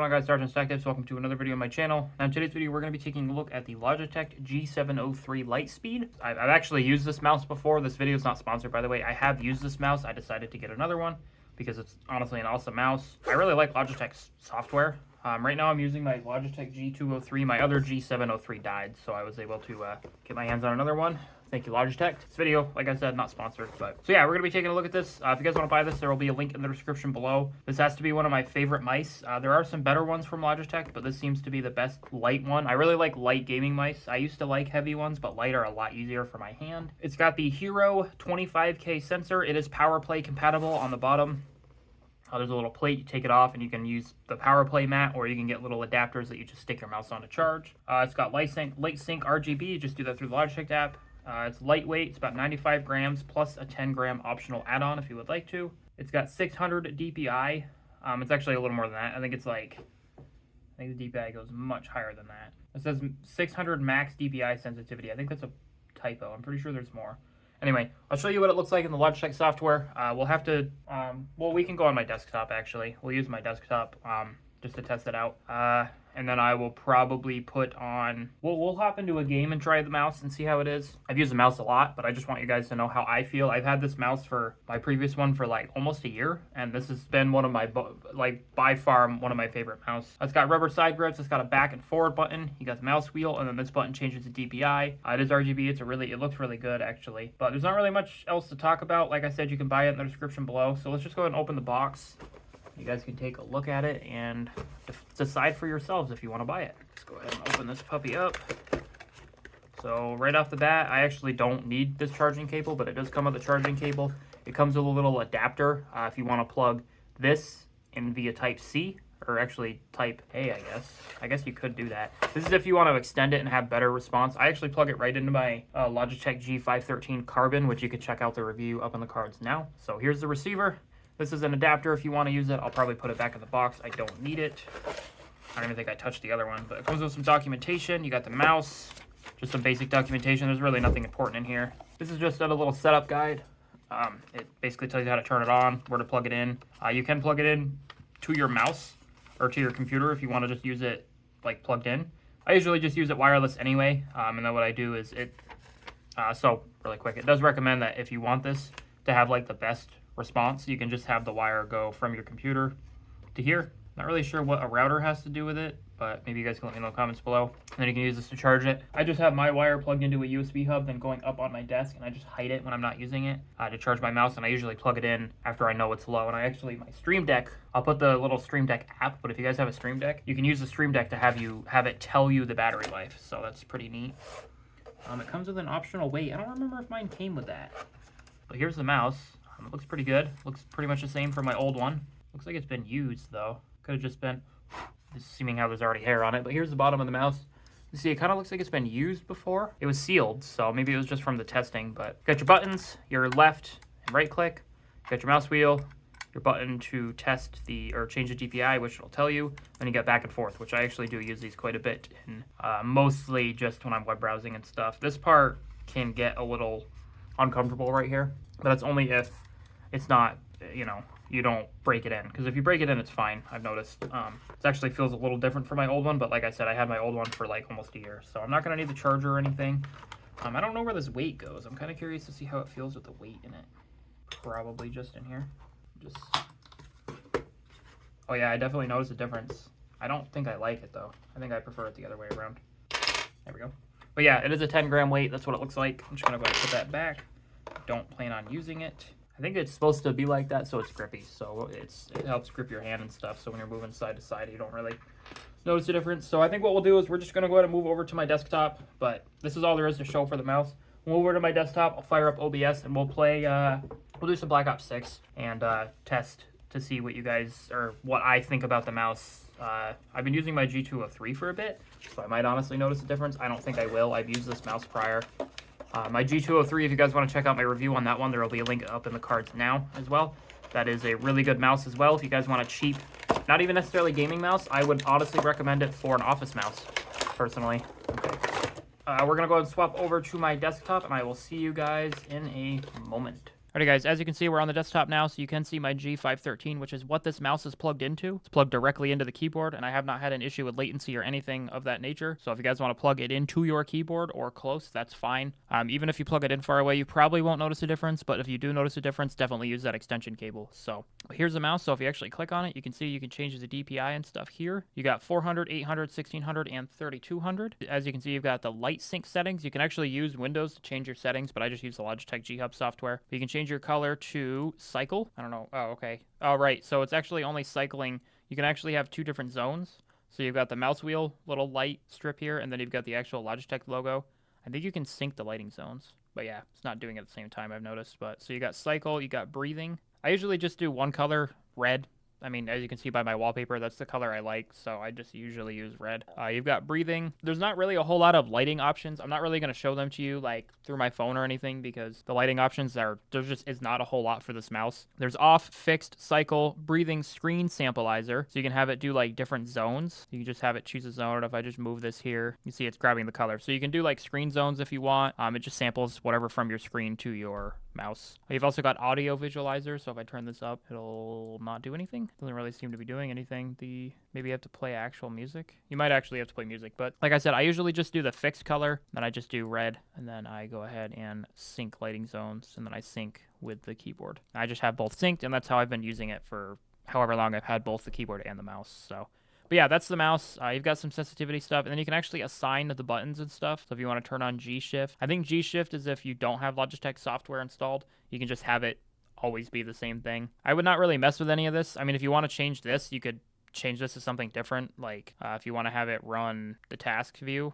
going on, guys? SargeantsTechTips. Welcome to another video on my channel. Now in today's video we're going to be taking a look at the Logitech G703 Lightspeed. I've actually used this mouse before. This video is not sponsored, by the way. I have used this mouse. I decided to get another one because it's honestly an awesome mouse. I really like Logitech's software. Right now I'm using my Logitech G203. My other G703 died, so I was able to get my hands on another one. Thank you, Logitech. This video, like I said, not sponsored, but so yeah, we're gonna be taking a look at this. If you guys want to buy this, there will be a link in the description below. This has to be one of my favorite mice. There are some better ones from Logitech, but this seems to be the best light one. I really like light gaming mice. I used to like heavy ones, but light are a lot easier for my hand. It's got the Hero 25K sensor. It is PowerPlay compatible on the bottom. There's a little plate, you take it off and you can use the PowerPlay mat, or you can get little adapters that you just stick your mouse on to charge. It's got light sync RGB, you just do that through the Logitech app. It's lightweight, it's about 95 grams plus a 10 gram optional add-on if you would like to. It's got 600 DPI. It's actually a little more than that. I think the DPI goes much higher than that. It says 600 max DPI sensitivity. I think that's a typo. I'm pretty sure there's more. Anyway, I'll show you what it looks like in the Logitech software. We'll have to, well, we can go on my desktop actually. We'll use my desktop just to test it out. And then I will probably put on, we'll hop into a game and try the mouse and see how it is. I've used the mouse a lot, but I just want you guys to know how I feel. I've had this mouse for my previous one for like almost a year, and this has been one of my, like by far one of my favorite mouse. It's got rubber side grips, it's got a back and forward button, you got the mouse wheel, and then this button changes to DPI. It is RGB, it looks really good actually. But there's not really much else to talk about. Like I said, you can buy it in the description below. So let's just go ahead and open the box. You guys can take a look at it and decide for yourselves if you want to buy it. Let's go ahead and open this puppy up. So right off the bat, I actually don't need this charging cable, but it does come with a charging cable. It comes with a little adapter if you want to plug this in via Type-C, or actually Type-A, I guess. I guess you could do that. This is if you want to extend it and have better response. I actually plug it right into my Logitech G513 Carbon, which you can check out the review up in the cards now. So here's the receiver. This is an adapter if you want to use it. I'll probably put it back in the box. I don't need it. I don't even think I touched the other one, but it comes with some documentation. You got the mouse, just some basic documentation. There's really nothing important in here. This is just a little setup guide. It basically tells you how to turn it on, where to plug it in. You can plug it in to your mouse or to your computer if you want to just use it like plugged in. I usually just use it wireless anyway, and then what I do is so really quick, it does recommend that if you want this to have like the best response, you can just have the wire go from your computer to here. Not really sure what a router has to do with it, but maybe you guys can let me know in the comments below. And then you can use this to charge it. I just have my wire plugged into a USB hub, then going up on my desk, and I just hide it when I'm not using it to charge my mouse. And I usually plug it in after I know it's low. And I actually, my Stream Deck, I'll put the little Stream Deck app, but if you guys have a Stream Deck, you can use the Stream Deck to have it tell you the battery life. So that's pretty neat. It comes with an optional weight. I don't remember if mine came with that, but here's the mouse. It looks pretty good. Looks pretty much the same from my old one. Looks like it's been used though. Could have just been, assuming how there's already hair on it, but here's the bottom of the mouse. You see, it kind of looks like it's been used before. It was sealed, so maybe it was just from the testing, but you got your buttons, your left and right click. You got your mouse wheel, your button to test or change the DPI, which it'll tell you. Then you got back and forth, which I actually do use these quite a bit, and mostly just when I'm web browsing and stuff. This part can get a little uncomfortable right here, but that's only if it's not, you don't break it in, because if you break it in, it's fine. I've noticed. It actually feels a little different from my old one, but like I said, I had my old one for like almost a year, so I'm not going to need the charger or anything. I don't know where this weight goes. I'm kind of curious to see how it feels with the weight in it. Probably just in here. Oh yeah, I definitely notice a difference. I don't think I like it though. I think I prefer it the other way around. There we go. But yeah, it is a 10 gram weight. That's what it looks like. I'm just going to go ahead and put that back. Don't plan on using it. I think it's supposed to be like that so it's grippy, so it helps grip your hand and stuff, so when you're moving side to side you don't really notice the difference. So I think what we'll do is we're just going to go ahead and move over to my desktop, but this is all there is to show for the mouse. We'll move over to my desktop, I'll fire up OBS, and we'll play, we'll do some Black Ops 6 and test to see what you guys, or what I think about the mouse. I've been using my G203 for a bit, so I might honestly notice a difference. I don't think I will. I've used this mouse prior. My G203, if you guys want to check out my review on that one, there will be a link up in the cards now as well. That is a really good mouse as well. If you guys want a cheap, not even necessarily gaming mouse, I would honestly recommend it for an office mouse, personally. Okay. We're going to go ahead and swap over to my desktop, and I will see you guys in a moment. Alright guys, as you can see, we're on the desktop now, so you can see my G513, which is what this mouse is plugged into. It's plugged directly into the keyboard, and I have not had an issue with latency or anything of that nature. So if you guys want to plug it into your keyboard or close, that's fine. Even if you plug it in far away, you probably won't notice a difference, but if you do notice a difference, definitely use that extension cable. So here's the mouse, so if you actually click on it, you can see you can change the DPI and stuff here. You got 400, 800, 1600, and 3200. As you can see, you've got the light sync settings. You can actually use Windows to change your settings, but I just use the Logitech G-Hub software. But you can change your color to cycle. I don't know. Oh, okay. Oh, right. So it's actually only cycling. You can actually have two different zones. So you've got the mouse wheel little light strip here, and then you've got the actual Logitech logo. I think you can sync the lighting zones. But yeah, it's not doing it at the same time, I've noticed. But so you got cycle, you got breathing. I usually just do one color, red. I mean, as you can see by my wallpaper, that's the color I like, so I just usually use red. You've got breathing. There's not really a whole lot of lighting options. I'm not really going to show them to you, like, through my phone or anything, because the lighting options there just is not a whole lot for this mouse. There's off, fixed, cycle, breathing, screen sampleizer, so you can have it do, like, different zones. You can just have it choose a zone, and if I just move this here, you see it's grabbing the color. So you can do, like, screen zones if you want. It just samples whatever from your screen to your mouse. You've also got audio visualizer, so if I turn this up, it'll not do anything. Doesn't really seem to be doing anything. Maybe you have to play actual music. You might actually have to play music, but like I said, I usually just do the fixed color, then I just do red, and then I go ahead and sync lighting zones, and then I sync with the keyboard. I just have both synced, and that's how I've been using it for however long I've had both the keyboard and the mouse, so. But yeah, that's the mouse. You've got some sensitivity stuff, and then you can actually assign the buttons and stuff. So if you want to turn on G-Shift, I think G-Shift is if you don't have Logitech software installed, you can just have it always be the same thing. I would not really mess with any of this. I mean, if you want to change this, you could change this to something different. Like if you want to have it run the task view,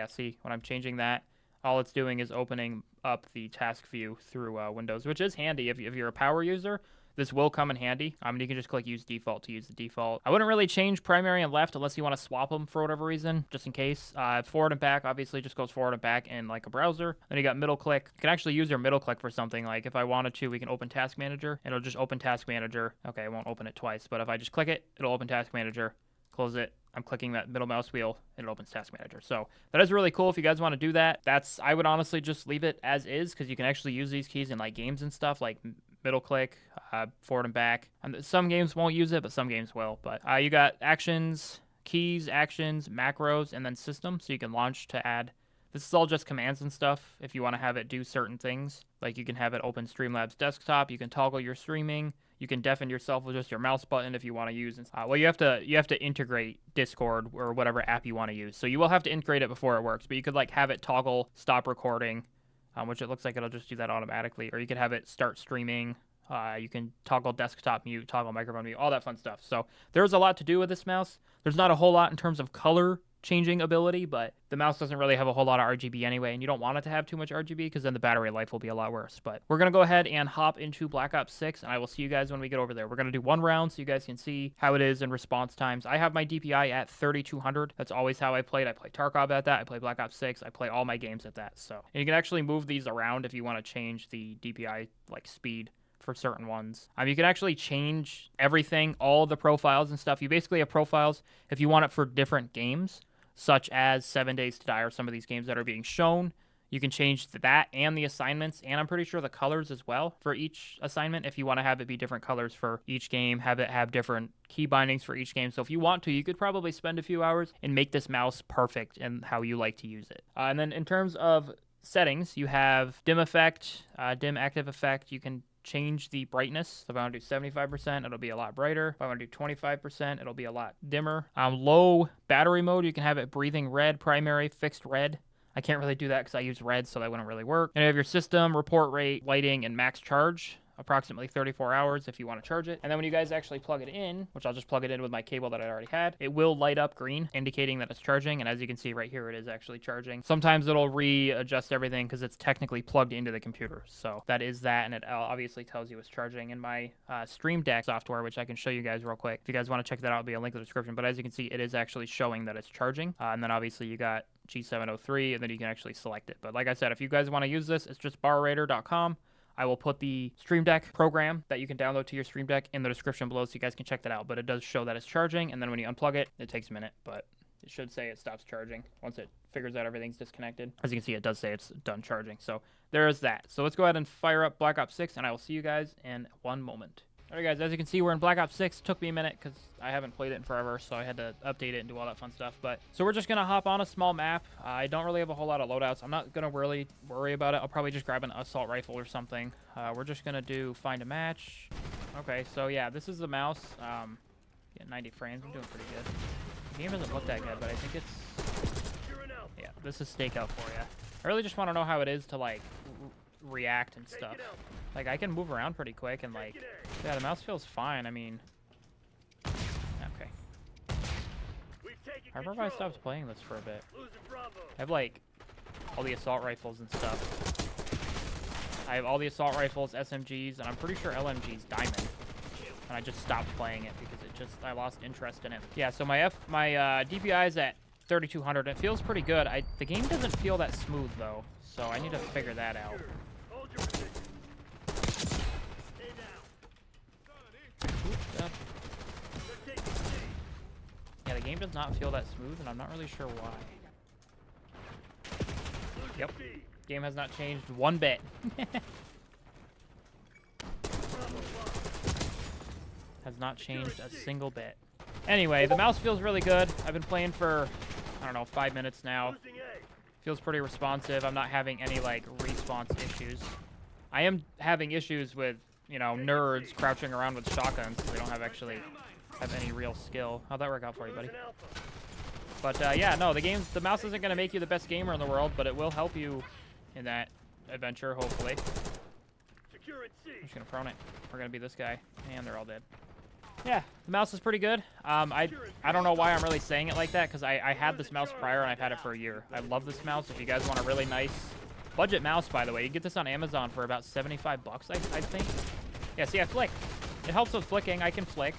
see, when I'm changing that, all it's doing is opening up the task view through Windows, which is handy if you're a power user. This will come in handy. You can just click use default to use the default. I wouldn't really change primary and left unless you want to swap them for whatever reason, just in case. Forward and back obviously just goes forward and back in like a browser. Then you got middle click. You can actually use your middle click for something. Like if I wanted to, we can open Task Manager. It'll just open Task Manager. Okay, it won't open it twice, but if I just click it, it'll open Task Manager. Close it. I'm clicking that middle mouse wheel, and it opens Task Manager. So that is really cool if you guys want to do that. I would honestly just leave it as is, because you can actually use these keys in like games and stuff, like middle click, forward and back. And some games won't use it, but some games will. But you got actions, keys, actions, macros, and then system. So you can launch to add. This is all just commands and stuff if you want to have it do certain things. Like you can have it open Streamlabs desktop. You can toggle your streaming. You can deafen yourself with just your mouse button if you want to use it. Well, you have to integrate Discord or whatever app you want to use. So you will have to integrate it before it works. But you could like have it toggle stop recording, which it looks like it'll just do that automatically. Or you could have it start streaming. You can toggle desktop mute, toggle microphone mute, all that fun stuff. So there's a lot to do with this mouse. There's not a whole lot in terms of color changing ability, but the mouse doesn't really have a whole lot of RGB anyway, and you don't want it to have too much RGB because then the battery life will be a lot worse. But we're going to go ahead and hop into Black Ops 6, and I will see you guys when we get over there. We're going to do one round so you guys can see how it is in response times. I have my DPI at 3200. That's always how I played. I play Tarkov at that. I play Black Ops 6. I play all my games at that. So, and you can actually move these around if you want to change the DPI like speed for certain ones. You can actually change everything, all the profiles and stuff. You basically have profiles if you want it for different games, such as 7 Days to Die or some of these games that are being shown. You can change that and the assignments, and I'm pretty sure the colors as well for each assignment if you want to have it be different colors for each game, have it have different key bindings for each game. So if you want to, you could probably spend a few hours and make this mouse perfect in how you like to use it. And then in terms of settings, you have dim effect, dim active effect. You can change the brightness. So if I want to do 75%, it'll be a lot brighter. If I want to do 25%, it'll be a lot dimmer. Low battery mode, you can have it breathing red, primary, fixed red. I can't really do that because I use red, so that wouldn't really work. And you have your system, report rate, lighting, and max charge. Approximately 34 hours if you want to charge it. And then when you guys actually plug it in, which I'll just plug it in with my cable that I already had, it will light up green, indicating that it's charging. And as you can see right here, it is actually charging. Sometimes it'll readjust everything because it's technically plugged into the computer. So that is that, and it obviously tells you it's charging. In my Stream Deck software, which I can show you guys real quick, if you guys want to check that out, it'll be a link in the description. But as you can see, it is actually showing that it's charging. And then obviously you got G703, and then you can actually select it. But like I said, if you guys want to use this, it's just barraider.com. I will put the Stream Deck program that you can download to your Stream Deck in the description below so you guys can check that out. But it does show that it's charging, and then when you unplug it, it takes a minute. But it should say it stops charging once it figures out everything's disconnected. As you can see, it does say it's done charging. So there is that. So let's go ahead and fire up Black Ops 6, and I will see you guys in one moment. All right, guys, as you can see, we're in Black Ops 6. Took me a minute because I haven't played it in forever, so I had to update it and do all that fun stuff. But so we're just going to hop on a small map. I don't really have a whole lot of loadouts. I'm not going to really worry about it. I'll probably just grab an assault rifle or something. We're just going to do find a match. Okay, so yeah, this is the mouse. Yeah, 90 frames. I'm doing pretty good. The game doesn't look that good, but I think it's... Yeah, this is stakeout for you. I really just want to know how it is to, like, react and stuff. Like, I can move around pretty quick, and, like... Yeah, the mouse feels fine. I mean... Okay. I remember I stopped playing this for a bit. I have, like, all the assault rifles and stuff. I have all the assault rifles, SMGs, and I'm pretty sure LMG's diamond. And I just stopped playing it because I lost interest in it. Yeah, so my DPI is at 3200. It feels pretty good. The game doesn't feel that smooth though, so I need to figure that out. Yeah, the game does not feel that smooth, and I'm not really sure why. Yep, game has not changed one bit. Has not changed a single bit. Anyway, the mouse feels really good. I've been playing for, I don't know, 5 minutes now. Feels pretty responsive. I'm not having any, like, response issues. I am having issues with, you know, nerds crouching around with shotguns because they don't have any real skill. How'd that work out for you, buddy? But, yeah, no, the mouse isn't going to make you the best gamer in the world, but it will help you in that adventure, hopefully. I'm just going to prone it. We're going to be this guy. And they're all dead. Yeah, the mouse is pretty good. I don't know why I'm really saying it like that, because I had this mouse prior and I've had it for a year. I love this mouse. If you guys want a really nice budget mouse, by the way, you can get this on Amazon for about 75 bucks, I think. Yeah, see, I flick. It helps with flicking. I can flick.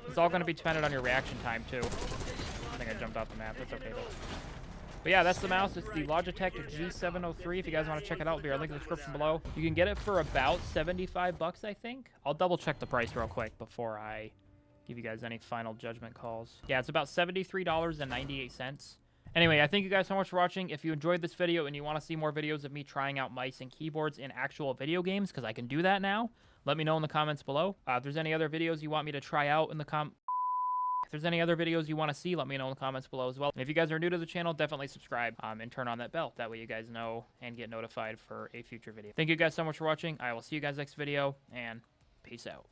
It's all going to be dependent on your reaction time, too. I think I jumped off the map. That's okay, though. But yeah, that's the mouse. It's the Logitech G703. If you guys want to check it out, it'll be our link in the description below. You can get it for about 75 bucks, I think. I'll double check the price real quick before I give you guys any final judgment calls. Yeah, it's about $73.98. Anyway, I thank you guys so much for watching. If you enjoyed this video and you want to see more videos of me trying out mice and keyboards in actual video games, because I can do that now, let me know in the comments below. If there's any other videos you want me to try out in the If there's any other videos you want to see, let me know in the comments below as well. And if you guys are new to the channel, definitely subscribe and turn on that bell. That way you guys know and get notified for a future video. Thank you guys so much for watching. I will see you guys next video, and peace out.